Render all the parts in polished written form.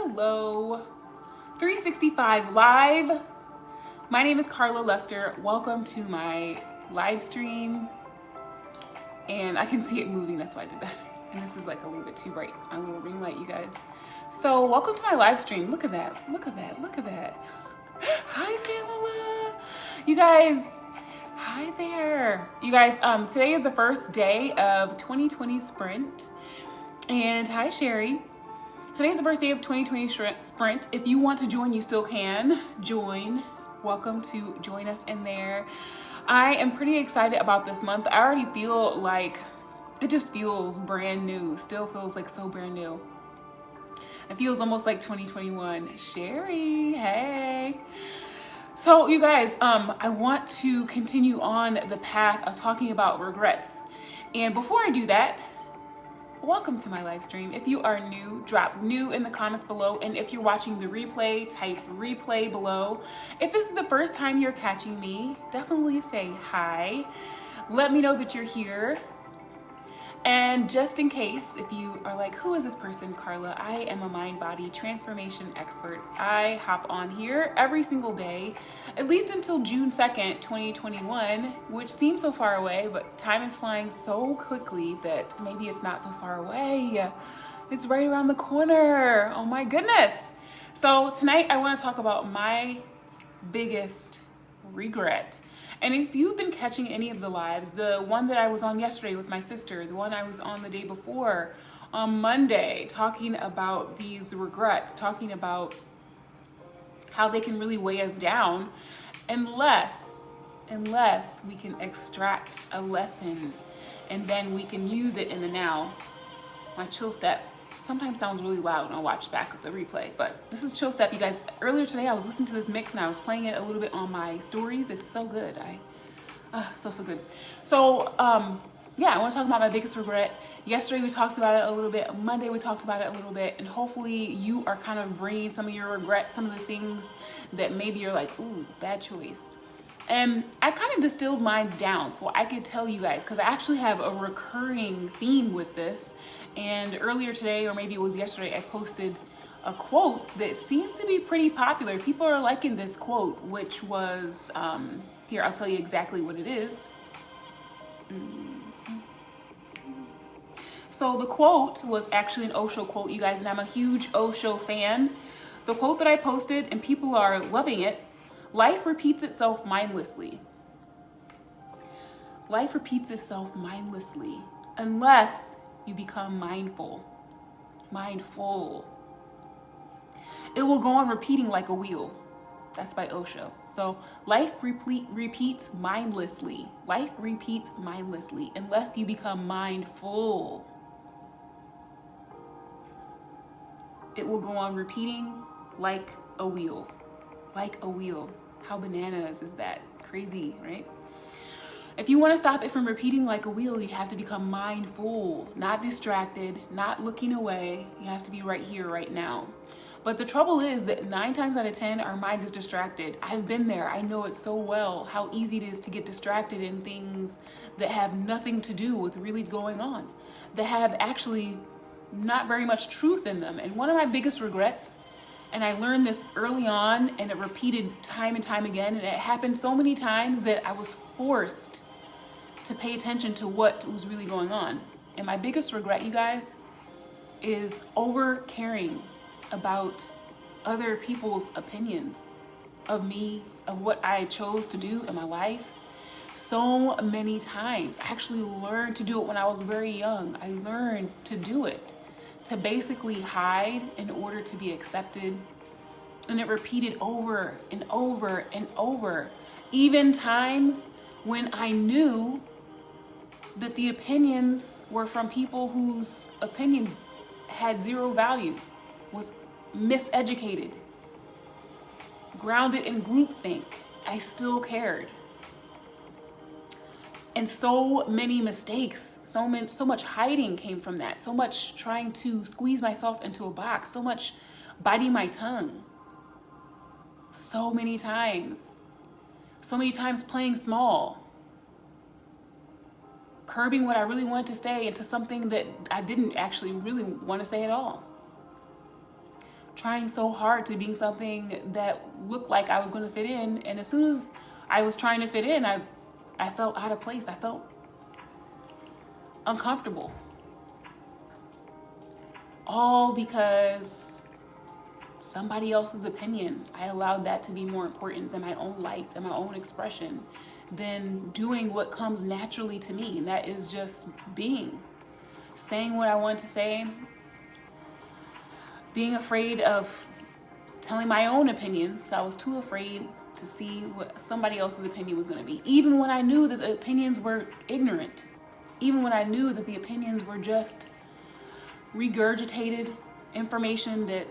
Hello, 365 Live. My name is Carla Lester. Welcome to my live stream. And I can see it moving, that's why I did that. And this is like a little bit too bright. A little ring light, you guys. So welcome to my live stream. Look at that, look at that, look at that. Hi, Pamela. You guys, hi there. You guys, today is the first day of 2020 Sprint. And hi, Sherry. Today's the first day of 2020 Sprint. If you want to join, you still can join. Welcome to join us in there. I am pretty excited about this month. I already feel like it just feels brand new. Still feels like so brand new. It feels almost like 2021. Sherry, hey. So you guys, I want to continue on the path of talking about regrets. And before I do that, welcome to my live stream. If you are new, drop new in the comments below. And if you're watching the replay, type replay below. If this is the first time you're catching me, definitely say hi. Let me know that you're here. And just in case, if you are like, who is this person, Carla? I am a mind-body transformation expert. I hop on here every single day, at least until June 2nd, 2021, which seems so far away, but time is flying so quickly that maybe it's not so far away. It's right around the corner. Oh my goodness. So tonight I want to talk about my biggest regret. And if you've been catching any of the lives, the one that I was on yesterday with my sister, the one I was on the day before, on Monday, talking about these regrets, talking about how they can really weigh us down unless we can extract a lesson and then we can use it in the now. My chill step sometimes sounds really loud when I watch back the replay, but this is chill step, you guys. Earlier today I was listening to this mix and I was playing it a little bit on my stories. It's so good. So good. So yeah, I want to talk about my biggest regret. Yesterday we talked about it a little bit. Monday we talked about it a little bit, and hopefully you are kind of bringing some of your regrets, some of the things that maybe you're like, ooh, bad choice. And I kind of distilled mine down so I could tell you guys, because I actually have a recurring theme with this. And earlier today, or maybe it was yesterday, I posted a quote that seems to be pretty popular. People are liking this quote, which was, here, I'll tell you exactly what it is. So the quote was actually an Osho quote, you guys, and I'm a huge Osho fan. The quote that I posted, and people are loving it: life repeats itself mindlessly. Life repeats itself mindlessly unless you become mindful. Mindful. It will go on repeating like a wheel. That's by Osho. So life repeats mindlessly. Life repeats mindlessly unless you become mindful. It will go on repeating like a wheel. Like a wheel. How bananas is that? Crazy, right? If you want to stop it from repeating like a wheel, you have to become mindful, not distracted, not looking away. You have to be right here, right now. But the trouble is that 9 times out of 10, our mind is distracted. I've been there. I know it so well, how easy it is to get distracted in things that have nothing to do with really going on, that have actually not very much truth in them. And one of my biggest regrets, and I learned this early on, and it repeated time and time again, and it happened so many times that I was forced to pay attention to what was really going on. And my biggest regret, you guys, is over caring about other people's opinions of me, of what I chose to do in my life. So many times. I actually learned to do it when I was very young. I learned to do it, to basically hide in order to be accepted. And it repeated over and over and over. Even times when I knew that the opinions were from people whose opinion had zero value, was miseducated, grounded in groupthink, I still cared. And so many mistakes, so much hiding came from that, so much trying to squeeze myself into a box, so much biting my tongue. So many times playing small, curbing what I really wanted to say into something that I didn't actually really want to say at all. trying so hard to be something that looked like I was going to fit in. And as soon as I was trying to fit in, I felt out of place. I felt uncomfortable. All because somebody else's opinion. I allowed that to be more important than my own life, than my own expression, than doing what comes naturally to me. And that is just being, saying what I want to say, being afraid of telling my own opinions. So I was too afraid to see what somebody else's opinion was going to be. Even when I knew that the opinions were ignorant, even when I knew that the opinions were just regurgitated information that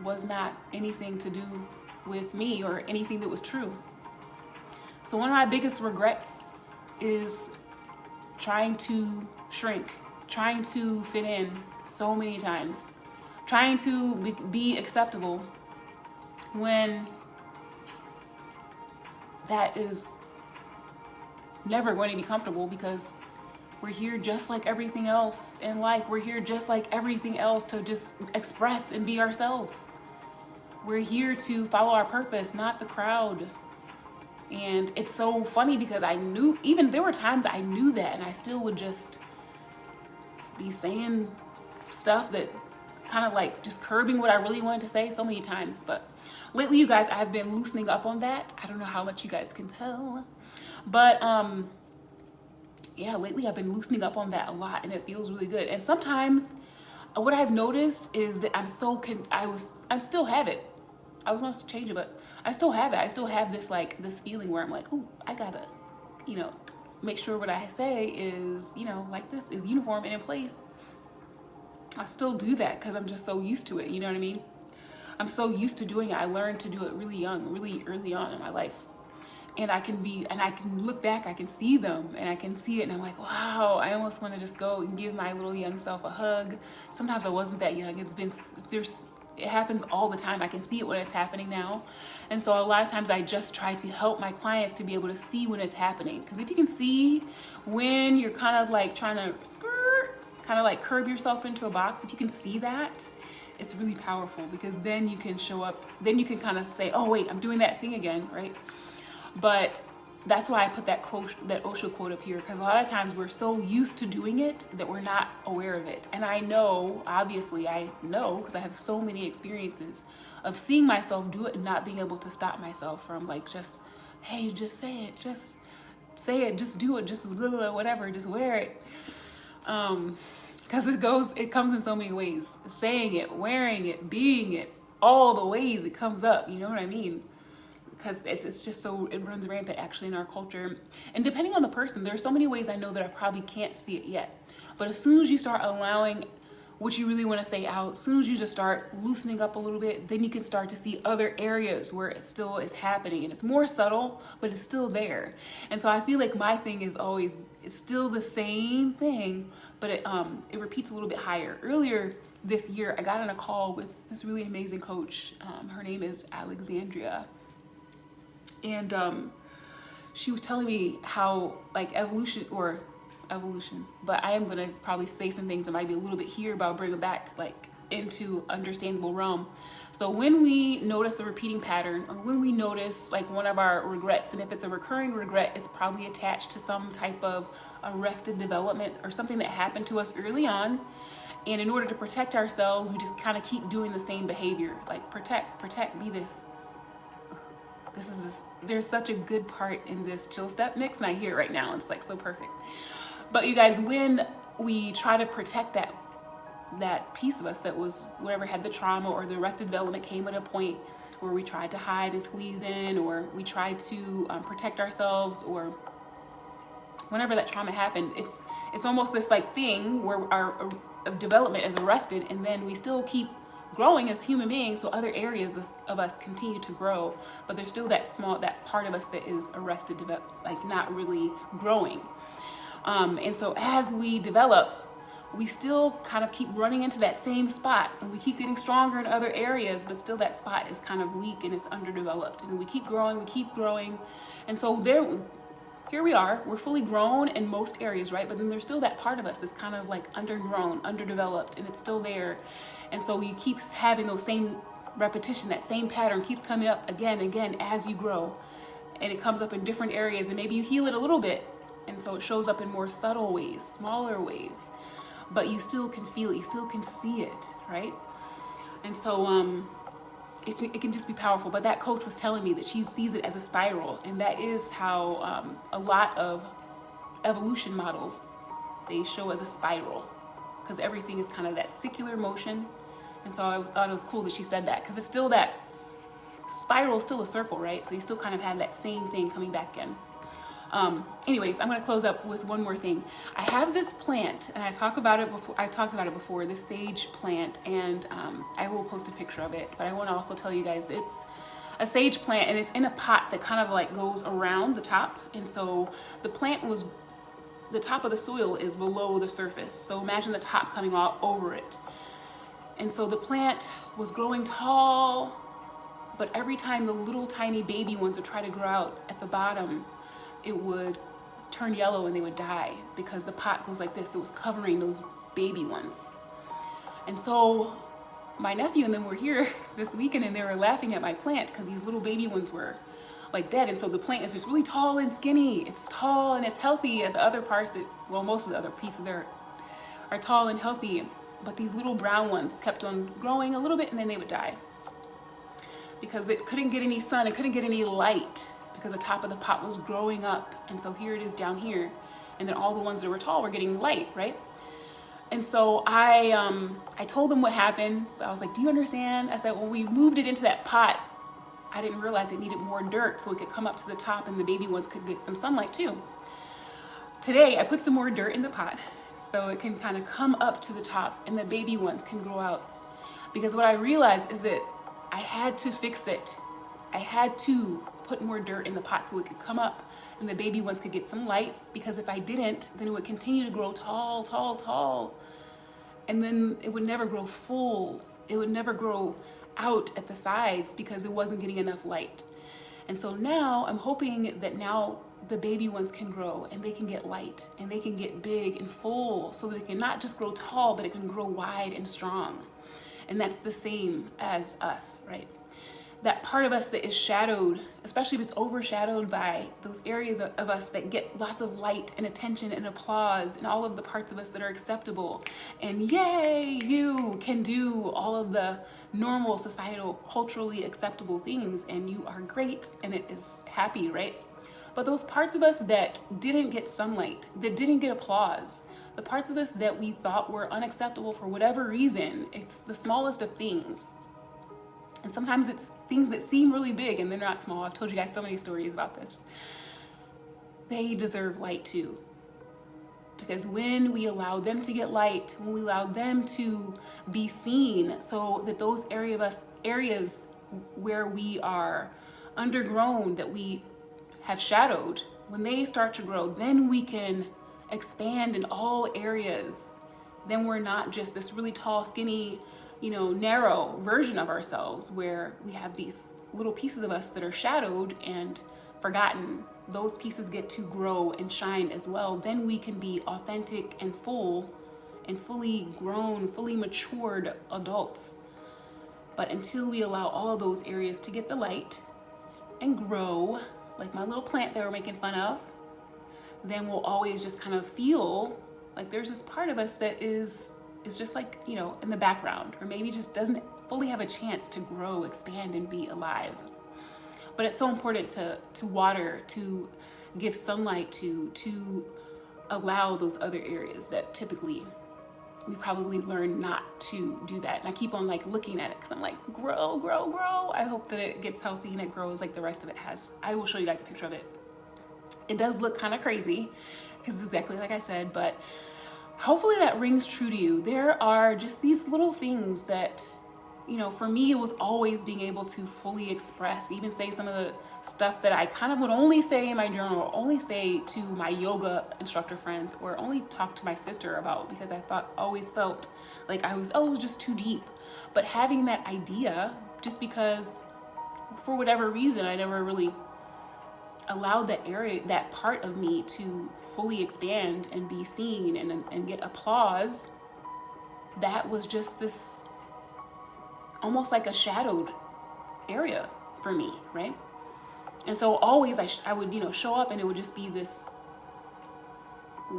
was not anything to do with me or anything that was true. So one of my biggest regrets is trying to shrink, trying to fit in so many times, trying to be acceptable when that is never going to be comfortable, because we're here just like everything else in life. We're here just like everything else to just express and be ourselves. We're here to follow our purpose, not the crowd. And it's so funny because I knew, even there were times I knew that, and I still would just be saying stuff that kind of like just curbing what I really wanted to say so many times. But lately, you guys, I've been loosening up on that. I don't know how much you guys can tell, but yeah, lately I've been loosening up on that a lot, and it feels really good. And sometimes what I've noticed is that I still have it. I was supposed to change it, but I still have it. I still have this this feeling where I'm like, oh, I gotta, make sure what I say is, like this is uniform and in place. I still do that because I'm just so used to it. You know what I mean? I'm so used to doing it. I learned to do it really young, really early on in my life. And I can look back, I can see them, and I can see it, and I'm like, wow, I almost want to just go and give my little young self a hug. Sometimes I wasn't that young. It happens all the time. I can see it when it's happening now. And so a lot of times I just try to help my clients to be able to see when it's happening. Because if you can see when you're kind of like trying to curb yourself into a box, if you can see that, it's really powerful, because then you can show up, then you can kind of say, oh wait, I'm doing that thing again, right? But that's why I put that quote, that Osho quote up here, because a lot of times we're so used to doing it that we're not aware of it. And I know, obviously I know, because I have so many experiences of seeing myself do it and not being able to stop myself from hey, just say it, just do it, just whatever, just wear it. Because it comes in so many ways. Saying it, wearing it, being it, all the ways it comes up, you know what I mean? Because it's just so, it runs rampant actually in our culture. And depending on the person, there's so many ways I know that I probably can't see it yet. But as soon as you start allowing what you really want to say out, as soon as you just start loosening up a little bit, then you can start to see other areas where it still is happening. And it's more subtle, but it's still there. And so I feel like my thing is always, it's still the same thing, but it repeats a little bit higher. Earlier this year, I got on a call with this really amazing coach. Her name is Alexandria. And she was telling me how evolution, but I am going to probably say some things that might be a little bit here, but I'll bring it back into understandable realm. So when we notice a repeating pattern, or when we notice one of our regrets, and if it's a recurring regret, it's probably attached to some type of arrested development or something that happened to us early on. And in order to protect ourselves, we just kind of keep doing the same behavior, protect, be this. There's such a good part in this Chill Step mix, and I hear it right now. It's so perfect. But you guys, when we try to protect that piece of us that was whatever had the trauma, or the arrested development came at a point where we tried to hide and squeeze in, or we tried to protect ourselves, or whenever that trauma happened, it's almost this thing where our development is arrested, and then we still keep growing as human beings, so other areas of us continue to grow, but there's still that part of us that is arrested, not really growing. And so as we develop, we still kind of keep running into that same spot, and we keep getting stronger in other areas, but still that spot is kind of weak and it's underdeveloped, and we keep growing. And so here we are, we're fully grown in most areas, right? But then there's still that part of us that's kind of undergrown, underdeveloped, and it's still there. And so you keep having those same repetition, that same pattern keeps coming up again and again as you grow. And it comes up in different areas, and maybe you heal it a little bit. And so it shows up in more subtle ways, smaller ways, but you still can feel it, you still can see it, right? And so it can just be powerful. But that coach was telling me that she sees it as a spiral, and that is how a lot of evolution models, they show as a spiral, because everything is kind of that circular motion. And so I thought it was cool that she said that, because it's still that spiral, is still a circle, right? So you still kind of have that same thing coming back in. Anyways, I'm going to close up with one more thing. I have this plant, and I talked about it before, this sage plant, and I will post a picture of it, but I want to also tell you guys it's a sage plant, and it's in a pot that kind of like goes around the top. And so the top of the soil is below the surface. So imagine the top coming all over it. And so the plant was growing tall, but every time the little tiny baby ones would try to grow out at the bottom, it would turn yellow and they would die, because the pot goes like this. It was covering those baby ones. And so my nephew and them were here this weekend, and they were laughing at my plant because these little baby ones were like dead. And so the plant is just really tall and skinny. It's tall and it's healthy. And the other parts, most of the other pieces are tall and healthy. But these little brown ones kept on growing a little bit, and then they would die because it couldn't get any sun. It couldn't get any light, because the top of the pot was growing up. And so here it is down here. And then all the ones that were tall were getting light, right? And so I told them what happened. I was like, do you understand? I said, when we moved it into that pot, I didn't realize it needed more dirt so it could come up to the top and the baby ones could get some sunlight too. Today, I put some more dirt in the pot so it can kind of come up to the top and the baby ones can grow out. Because what I realized is that I had to fix it. I had to put more dirt in the pot so it could come up and the baby ones could get some light, because if I didn't, then it would continue to grow tall, tall, tall. And then it would never grow full. It would never grow out at the sides because it wasn't getting enough light. And so now I'm hoping that now the baby ones can grow and they can get light and they can get big and full, so that it can not just grow tall, but it can grow wide and strong. And that's the same as us, right? That part of us that is shadowed, especially if it's overshadowed by those areas of us that get lots of light and attention and applause, and all of the parts of us that are acceptable. And yay, you can do all of the normal, societal, culturally acceptable things, and you are great, and it is happy, right? But those parts of us that didn't get sunlight, that didn't get applause, the parts of us that we thought were unacceptable for whatever reason, it's the smallest of things. And sometimes it's things that seem really big and they're not small. I've told you guys so many stories about this. They deserve light too. Because when we allow them to get light, when we allow them to be seen, so that those areas where we are undergrown, that we have shadowed, when they start to grow, then we can expand in all areas. Then we're not just this really tall, skinny, narrow version of ourselves where we have these little pieces of us that are shadowed and forgotten. Those pieces get to grow and shine as well. Then we can be authentic and full and fully grown, fully matured adults. But until we allow all of those areas to get the light and grow, like my little plant they were making fun of, then we'll always just kind of feel like there's this part of us that is just like, in the background, or maybe just doesn't fully have a chance to grow, expand, and be alive. But it's so important to water, to give sunlight to allow those other areas that typically we probably learn not to do that. And I keep on looking at it because I'm like, grow, grow, grow. I hope that it gets healthy and it grows like the rest of it has. I will show you guys a picture of it. It does look kind of crazy because it's exactly like I said, but hopefully that rings true to you. There are just these little things that, for me, it was always being able to fully express, even say some of the stuff that I kind of would only say in my journal, or only say to my yoga instructor friends, or only talk to my sister about, because I always felt like it was just too deep. But having that idea, just because for whatever reason, I never really allowed that part of me to fully expand and be seen and get applause. That was just this almost like a shadowed area for me, right? And so always I would, show up and it would just be this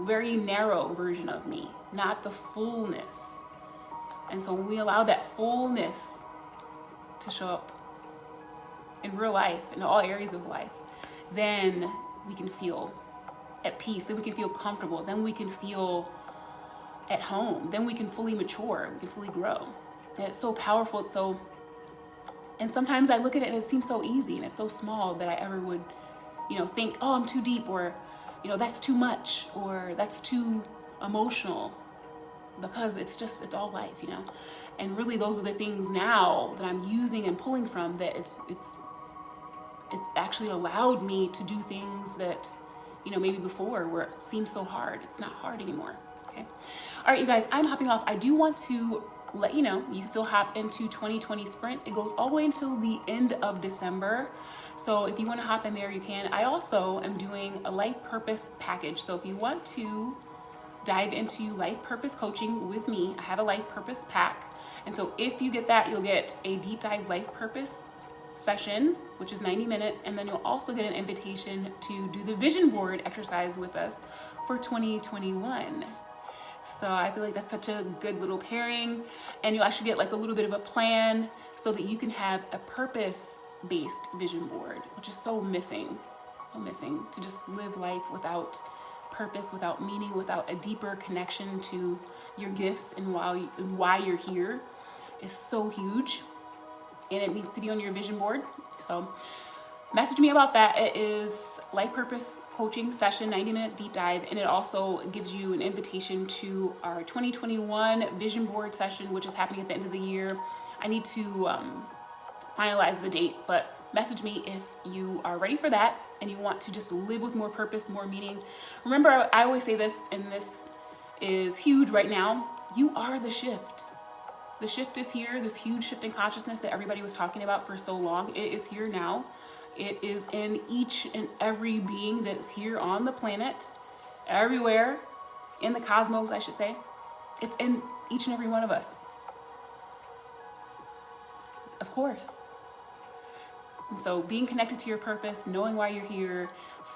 very narrow version of me, not the fullness. And so when we allow that fullness to show up in real life, in all areas of life, then we can feel at peace, then we can feel comfortable, then we can feel at home, then we can fully mature, we can fully grow. And it's so powerful. And sometimes I look at it and it seems so easy and it's so small that I ever would, think, oh, I'm too deep, or, that's too much, or that's too emotional, because it's all life, And really those are the things now that I'm using and pulling from, that it's actually allowed me to do things that, maybe before where it seemed so hard. It's not hard anymore. Okay. All right, you guys, I'm hopping off. I do want to let you know, you can still hop into 2020 Sprint. It goes all the way until the end of December. So if you want to hop in there, you can. I also am doing a life purpose package. So if you want to dive into life purpose coaching with me, I have a life purpose pack. And so if you get that, you'll get a deep dive life purpose session, which is 90 minutes. And then you'll also get an invitation to do the vision board exercise with us for 2021. So I feel like that's such a good little pairing, and you'll actually get like a little bit of a plan so that you can have a purpose-based vision board, which is so missing to just live life without purpose, without meaning, without a deeper connection to your gifts and why you're here is so huge, and it needs to be on your vision board. So message me about that. It is life purpose coaching session, 90-minute deep dive. And it also gives you an invitation to our 2021 vision board session, which is happening at the end of the year. I need to finalize the date, but message me if you are ready for that and you want to just live with more purpose, more meaning. Remember, I always say this, and this is huge right now. You are the shift. The shift is here. This huge shift in consciousness that everybody was talking about for so long, it is here now. It is in each and every being that is here on the planet, everywhere in the cosmos, I should say. It's in each and every one of us. Of course. And so being connected to your purpose, knowing why you're here,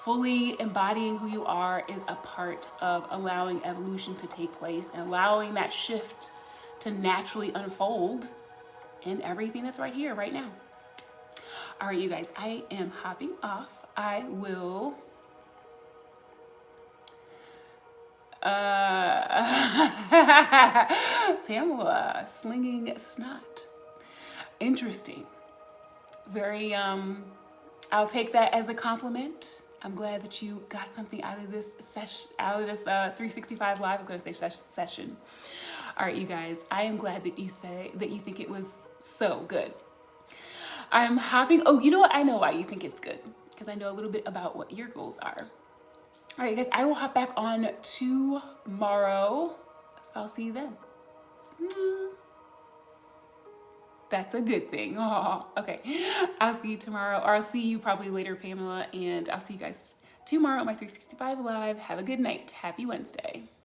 fully embodying who you are is a part of allowing evolution to take place and allowing that shift to naturally unfold in everything that's right here, right now. All right, you guys, I am hopping off. I will Pamela, slinging snot. Interesting. Very, I'll take that as a compliment. I'm glad that you got something out of this session, out of this 365 Live. I was going to say session. All right, you guys, I am glad that you say that you think it was so good. I'm hopping. Oh, you know what? I know why you think it's good, because I know a little bit about what your goals are. All right, guys, I will hop back on tomorrow. So I'll see you then. That's a good thing. Oh, okay. I'll see you tomorrow, or I'll see you probably later, Pamela, and I'll see you guys tomorrow on my 365 Live. Have a good night. Happy Wednesday.